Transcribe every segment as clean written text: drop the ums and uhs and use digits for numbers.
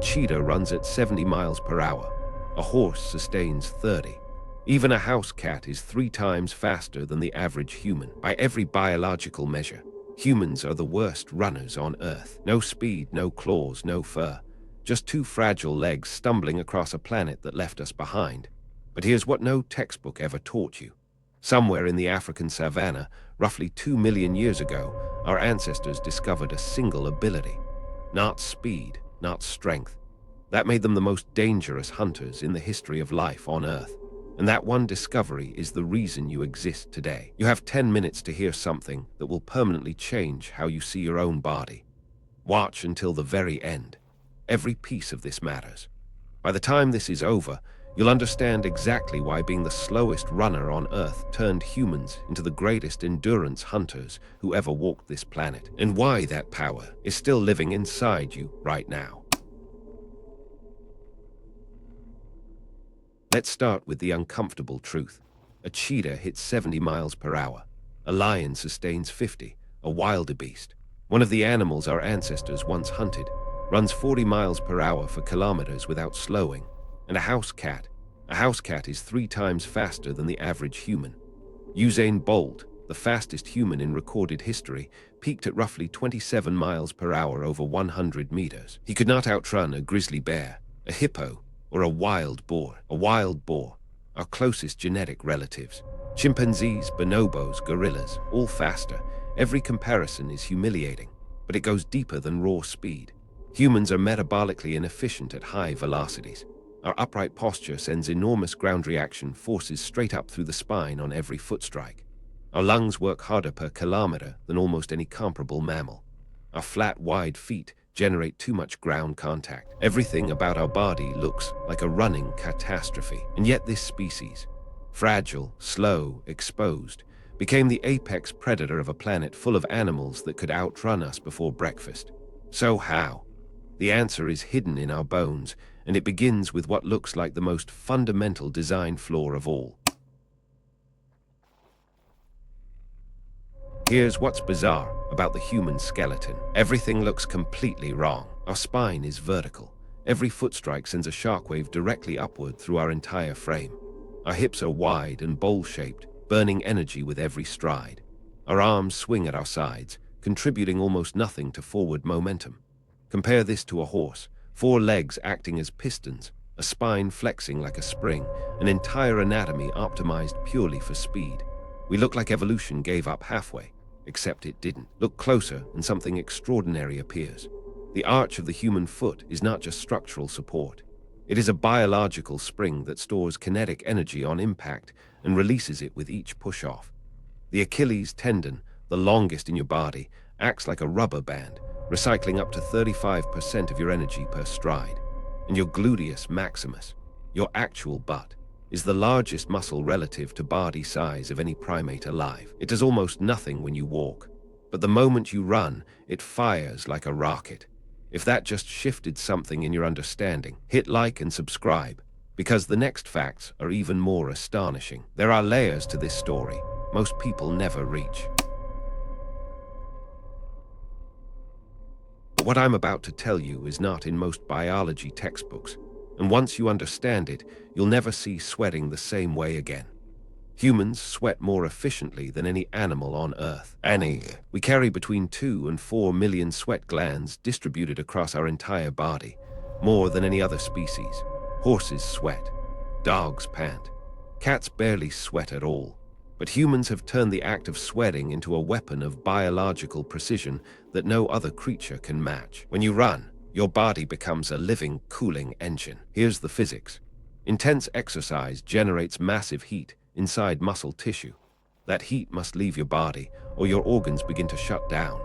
cheetah runs at 70 miles per hour. A horse sustains 30. Even a house cat is 3 times faster than the average human. By every biological measure, humans are the worst runners on Earth. No speed, no claws, no fur. Just 2 fragile legs stumbling across a planet that left us behind. But here's what no textbook ever taught you. Somewhere in the African savanna, roughly 2 million years ago, our ancestors discovered a single ability. Not speed, not strength. That made them the most dangerous hunters in the history of life on Earth. And that one discovery is the reason you exist today. You have 10 minutes to hear something that will permanently change how you see your own body. Watch until the very end. Every piece of this matters. By the time this is over, you'll understand exactly why being the slowest runner on Earth turned humans into the greatest endurance hunters who ever walked this planet, and why that power is still living inside you right now. Let's start with the uncomfortable truth. A cheetah hits 70 miles per hour. A lion sustains 50, a wildebeest. One of the animals our ancestors once hunted runs 40 miles per hour for kilometers without slowing. And a house cat is 3 times faster than the average human. Usain Bolt, the fastest human in recorded history, peaked at roughly 27 miles per hour over 100 meters. He could not outrun a grizzly bear, a hippo, or a wild boar. Our closest genetic relatives. Chimpanzees, bonobos, gorillas, all faster. Every comparison is humiliating, but it goes deeper than raw speed. Humans are metabolically inefficient at high velocities. Our upright posture sends enormous ground reaction forces straight up through the spine on every foot strike. Our lungs work harder per kilometer than almost any comparable mammal. Our flat, wide feet generate too much ground contact. Everything about our body looks like a running catastrophe. And yet this species, fragile, slow, exposed, became the apex predator of a planet full of animals that could outrun us before breakfast. So how? The answer is hidden in our bones, and it begins with what looks like the most fundamental design flaw of all. Here's what's bizarre about the human skeleton. Everything looks completely wrong. Our spine is vertical. Every foot strike sends a shockwave directly upward through our entire frame. Our hips are wide and bowl-shaped, burning energy with every stride. Our arms swing at our sides, contributing almost nothing to forward momentum. Compare this to a horse, 4 legs acting as pistons, a spine flexing like a spring, an entire anatomy optimized purely for speed. We look like evolution gave up halfway, except it didn't. Look closer and something extraordinary appears. The arch of the human foot is not just structural support. It is a biological spring that stores kinetic energy on impact and releases it with each push-off. The Achilles tendon, the longest in your body, acts like a rubber band, recycling up to 35% of your energy per stride. And your gluteus maximus, your actual butt, is the largest muscle relative to body size of any primate alive. It does almost nothing when you walk, but the moment you run, it fires like a rocket. If that just shifted something in your understanding, hit like and subscribe, because the next facts are even more astonishing. There are layers to this story most people never reach. But what I'm about to tell you is not in most biology textbooks, and once you understand it, you'll never see sweating the same way again. Humans sweat more efficiently than any animal on Earth. We carry between 2 and 4 million sweat glands distributed across our entire body, more than any other species. Horses sweat. Dogs pant. Cats barely sweat at all. But humans have turned the act of sweating into a weapon of biological precision that no other creature can match. When you run, your body becomes a living, cooling engine. Here's the physics. Intense exercise generates massive heat inside muscle tissue. That heat must leave your body, or your organs begin to shut down.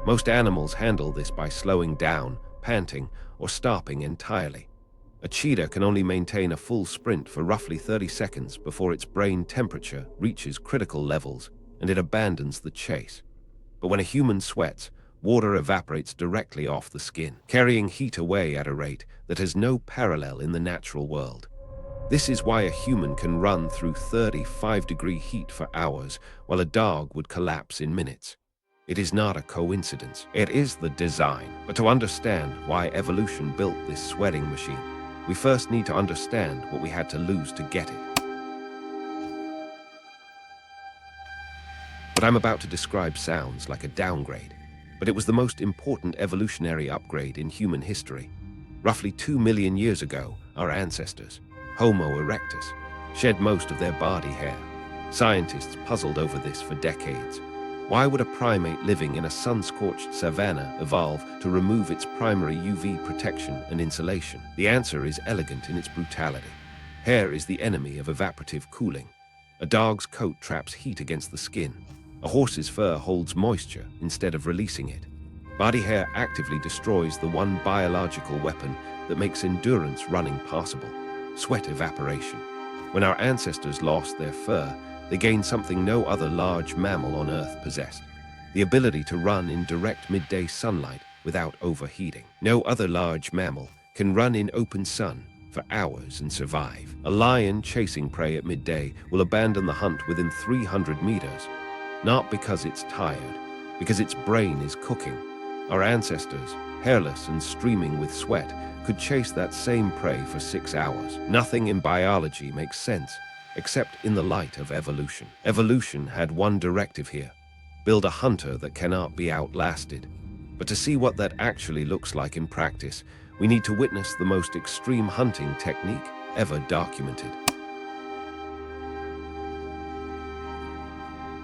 Most animals handle this by slowing down, panting, or stopping entirely. A cheetah can only maintain a full sprint for roughly 30 seconds before its brain temperature reaches critical levels and it abandons the chase. But when a human sweats, water evaporates directly off the skin, carrying heat away at a rate that has no parallel in the natural world. This is why a human can run through 35-degree heat for hours, while a dog would collapse in minutes. It is not a coincidence. It is the design. But to understand why evolution built this sweating machine, we first need to understand what we had to lose to get it. What I'm about to describe sounds like a downgrade, but it was the most important evolutionary upgrade in human history. Roughly 2 million years ago, our ancestors, Homo erectus, shed most of their body hair. Scientists puzzled over this for decades. Why would a primate living in a sun-scorched savanna evolve to remove its primary UV protection and insulation? The answer is elegant in its brutality. Hair is the enemy of evaporative cooling. A dog's coat traps heat against the skin. A horse's fur holds moisture instead of releasing it. Body hair actively destroys the one biological weapon that makes endurance running possible: sweat evaporation. When our ancestors lost their fur, they gained something no other large mammal on Earth possessed: the ability to run in direct midday sunlight without overheating. No other large mammal can run in open sun for hours and survive. A lion chasing prey at midday will abandon the hunt within 300 meters, not because it's tired, because its brain is cooking. Our ancestors, hairless and streaming with sweat, could chase that same prey for 6 hours. Nothing in biology makes sense except in the light of evolution. Evolution had one directive here: build a hunter that cannot be outlasted. But to see what that actually looks like in practice, we need to witness the most extreme hunting technique ever documented.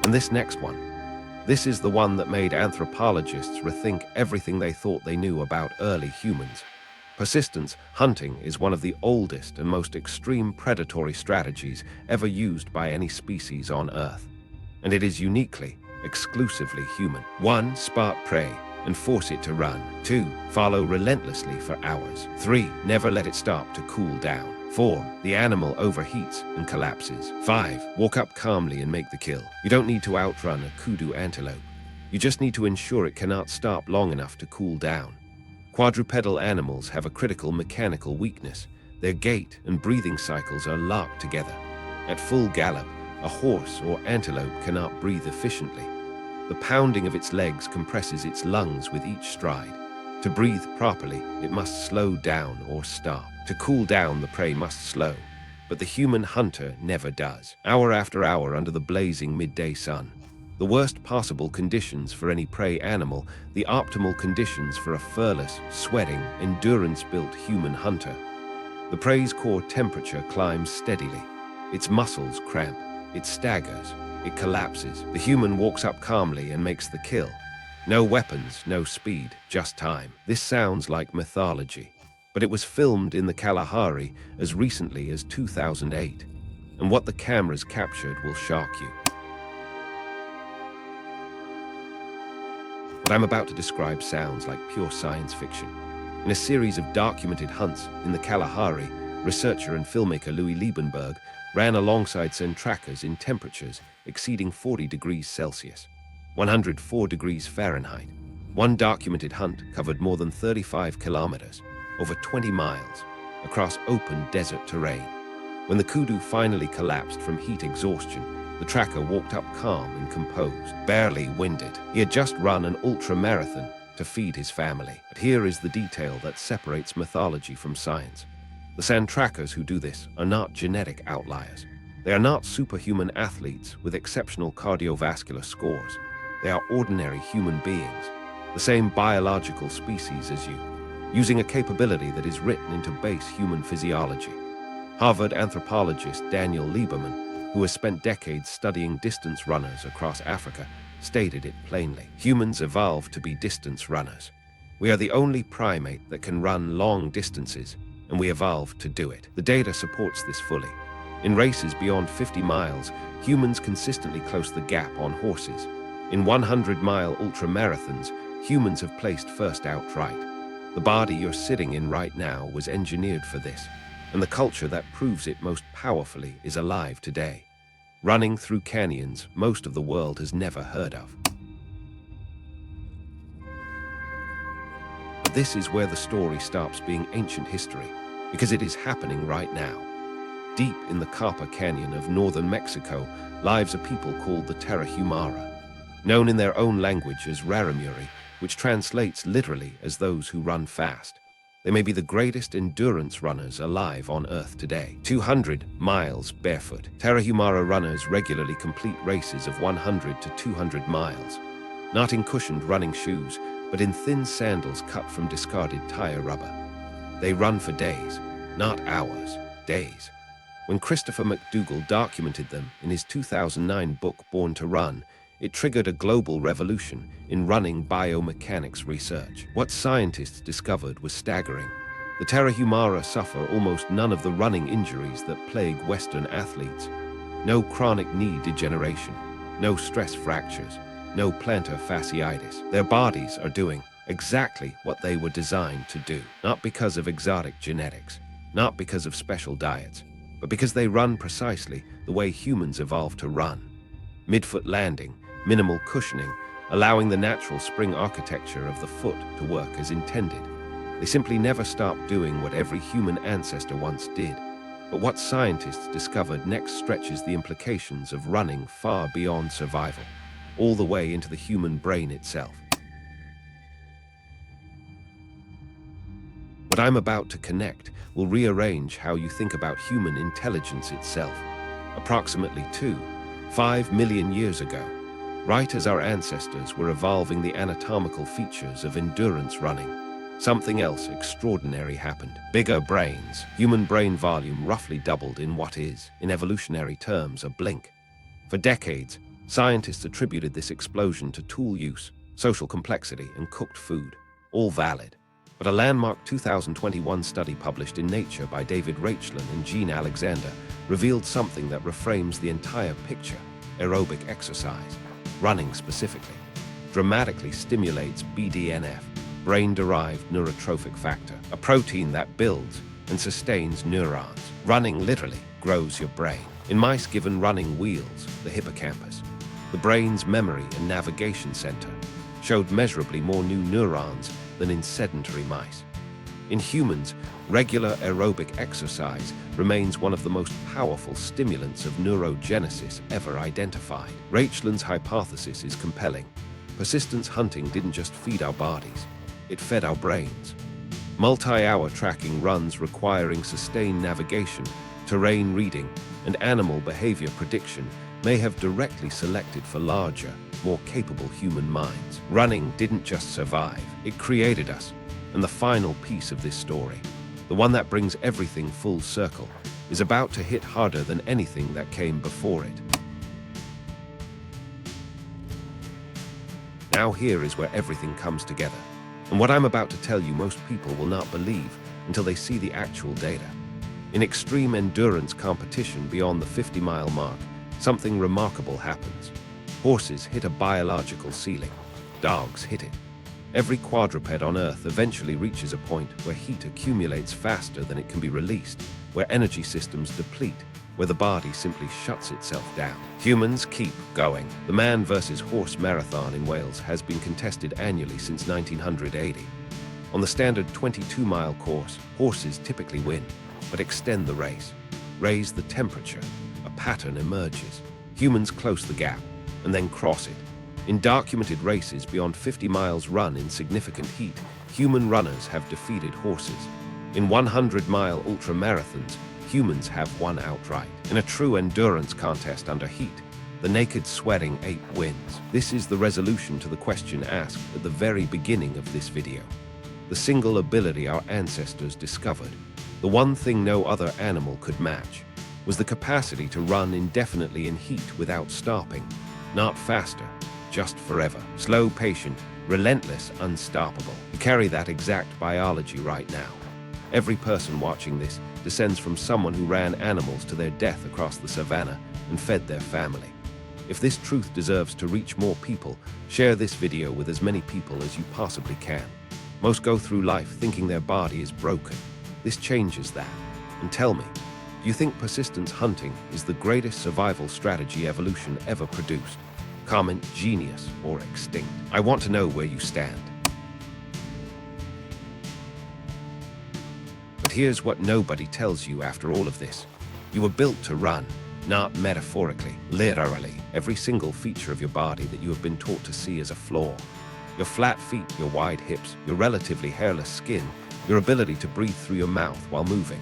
And this next one, this is the one that made anthropologists rethink everything they thought they knew about early humans. Persistence hunting is one of the oldest and most extreme predatory strategies ever used by any species on Earth. And it is uniquely, exclusively human. 1. Spot prey and force it to run. 2. Follow relentlessly for hours. 3. Never let it stop to cool down. 4. The animal overheats and collapses. 5. Walk up calmly and make the kill. You don't need to outrun a kudu antelope. You just need to ensure it cannot stop long enough to cool down. Quadrupedal animals have a critical mechanical weakness. Their gait and breathing cycles are locked together. At full gallop, a horse or antelope cannot breathe efficiently. The pounding of its legs compresses its lungs with each stride. To breathe properly, it must slow down or stop. To cool down, the prey must slow. But the human hunter never does. Hour after hour under the blazing midday sun. The worst possible conditions for any prey animal, the optimal conditions for a furless, sweating, endurance-built human hunter. The prey's core temperature climbs steadily. Its muscles cramp. It staggers. It collapses. The human walks up calmly and makes the kill. No weapons, no speed, just time. This sounds like mythology, but it was filmed in the Kalahari as recently as 2008. And what the cameras captured will shock you. What I'm about to describe sounds like pure science fiction. In a series of documented hunts in the Kalahari, researcher and filmmaker Louis Liebenberg ran alongside trackers in temperatures exceeding 40 degrees Celsius, 104 degrees Fahrenheit. One documented hunt covered more than 35 kilometers, over 20 miles, across open desert terrain. When the kudu finally collapsed from heat exhaustion, the tracker walked up calm and composed, barely winded. He had just run an ultra-marathon to feed his family. But here is the detail that separates mythology from science. The sand trackers who do this are not genetic outliers. They are not superhuman athletes with exceptional cardiovascular scores. They are ordinary human beings, the same biological species as you, using a capability that is written into base human physiology. Harvard anthropologist Daniel Lieberman, who has spent decades studying distance runners across Africa, stated it plainly. Humans evolved to be distance runners. We are the only primate that can run long distances, and we evolved to do it. The data supports this fully. In races beyond 50 miles, humans consistently close the gap on horses. In 100-mile ultramarathons, humans have placed first outright. The body you're sitting in right now was engineered for this, and the culture that proves it most powerfully is alive today, running through canyons most of the world has never heard of. But this is where the story stops being ancient history, because it is happening right now. Deep in the Capa Canyon of northern Mexico lives a people called the Tarahumara. known in their own language as raramuri, which translates literally as those who run fast. They may be the greatest endurance runners alive on Earth today. 200 miles barefoot. Tarahumara runners regularly complete races of 100 to 200 miles, not in cushioned running shoes, but in thin sandals cut from discarded tire rubber. They run for days, not hours, days. When Christopher McDougall documented them in his 2009 book Born to Run, it triggered a global revolution in running biomechanics research. What scientists discovered was staggering. The Tarahumara suffer almost none of the running injuries that plague Western athletes. No chronic knee degeneration, no stress fractures, no plantar fasciitis. Their bodies are doing exactly what they were designed to do, not because of exotic genetics, not because of special diets, but because they run precisely the way humans evolved to run. Midfoot landing, minimal cushioning, allowing the natural spring architecture of the foot to work as intended. They simply never stopped doing what every human ancestor once did. But what scientists discovered next stretches the implications of running far beyond survival, all the way into the human brain itself. What I'm about to connect will rearrange how you think about human intelligence itself. Approximately 5 million years ago, right as our ancestors were evolving the anatomical features of endurance running, something else extraordinary happened. Bigger brains. Human brain volume roughly doubled in what is, in evolutionary terms, a blink. For decades, scientists attributed this explosion to tool use, social complexity, and cooked food, all valid. But a landmark 2021 study published in Nature by David Rachlan and Jean Alexander revealed something that reframes the entire picture. Aerobic exercise, running specifically, dramatically stimulates BDNF, brain-derived neurotrophic factor, a protein that builds and sustains neurons. Running literally grows your brain. In mice given running wheels, the hippocampus, the brain's memory and navigation center, showed measurably more new neurons than in sedentary mice. In humans, regular aerobic exercise remains one of the most powerful stimulants of neurogenesis ever identified. Rachlan's hypothesis is compelling. Persistence hunting didn't just feed our bodies, it fed our brains. Multi-hour tracking runs requiring sustained navigation, terrain reading, and animal behavior prediction may have directly selected for larger, more capable human minds. Running didn't just survive, it created us. And the final piece of this story, the one that brings everything full circle, is about to hit harder than anything that came before it. Now here is where everything comes together. And what I'm about to tell you most people will not believe until they see the actual data. In extreme endurance competition beyond the 50-mile mark, something remarkable happens. Horses hit a biological ceiling. Dogs hit it. Every quadruped on Earth eventually reaches a point where heat accumulates faster than it can be released, where energy systems deplete, where the body simply shuts itself down. Humans keep going. The man versus horse marathon in Wales has been contested annually since 1980. On the standard 22-mile course, horses typically win, but extend the race. Raise the temperature. A pattern emerges. Humans close the gap, and then cross it. In documented races beyond 50 miles run in significant heat, human runners have defeated horses. In 100-mile ultramarathons, humans have won outright. In a true endurance contest under heat, the naked sweating ape wins. This is the resolution to the question asked at the very beginning of this video. The single ability our ancestors discovered, the one thing no other animal could match, was the capacity to run indefinitely in heat without stopping. Not faster, just forever. Slow, patient, relentless, unstoppable. We carry that exact biology right now. Every person watching this descends from someone who ran animals to their death across the savanna and fed their family. If this truth deserves to reach more people, share this video with as many people as you possibly can. Most go through life thinking their body is broken. This changes that. And tell me, do you think persistence hunting is the greatest survival strategy evolution ever produced? Comment genius or extinct. I want to know where you stand. But here's what nobody tells you after all of this. You were built to run. not metaphorically, literally. Every single feature of your body that you have been taught to see as a flaw. Your flat feet, your wide hips, your relatively hairless skin, your ability to breathe through your mouth while moving.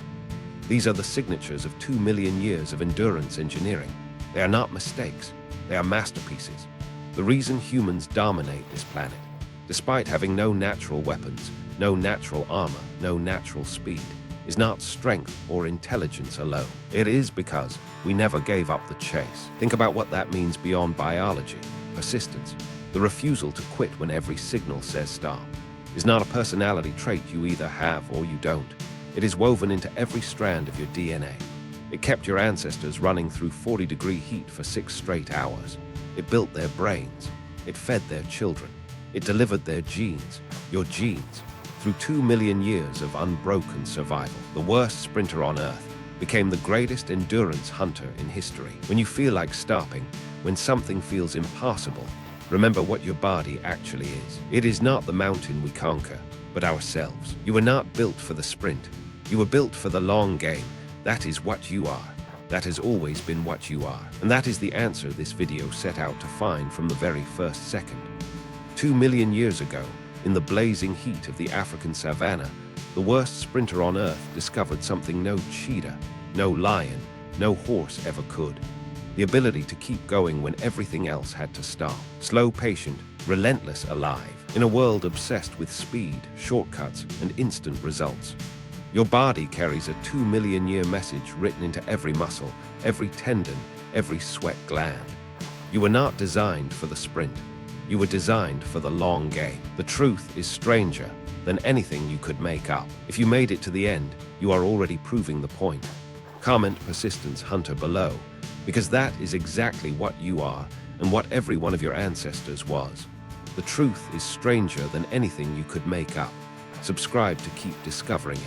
These are the signatures of 2 million years of endurance engineering. They are not mistakes, they are masterpieces. The reason humans dominate this planet, despite having no natural weapons, no natural armor, no natural speed, is not strength or intelligence alone. It is because we never gave up the chase. Think about what that means beyond biology. Persistence, the refusal to quit when every signal says stop, is not a personality trait you either have or you don't. It is woven into every strand of your DNA. It kept your ancestors running through 40-degree heat for 6 straight hours. It built their brains. It fed their children. It delivered their genes, your genes, through 2 million years of unbroken survival. The worst sprinter on Earth became the greatest endurance hunter in history. When you feel like stopping, when something feels impossible, remember what your body actually is. It is not the mountain we conquer, but ourselves. You were not built for the sprint. You were built for the long game. That is what you are. That has always been what you are. And that is the answer this video set out to find from the very first second. 2 million years ago, in the blazing heat of the African savanna, the worst sprinter on Earth discovered something no cheetah, no lion, no horse ever could. The ability to keep going when everything else had to stop. Slow, patient, relentless, alive. In a world obsessed with speed, shortcuts, and instant results. Your body carries a 2 million year message written into every muscle, every tendon, every sweat gland. You were not designed for the sprint. You were designed for the long game. The truth is stranger than anything you could make up. If you made it to the end, you are already proving the point. Comment persistence hunter below, because that is exactly what you are and what every one of your ancestors was. The truth is stranger than anything you could make up. Subscribe to keep discovering it.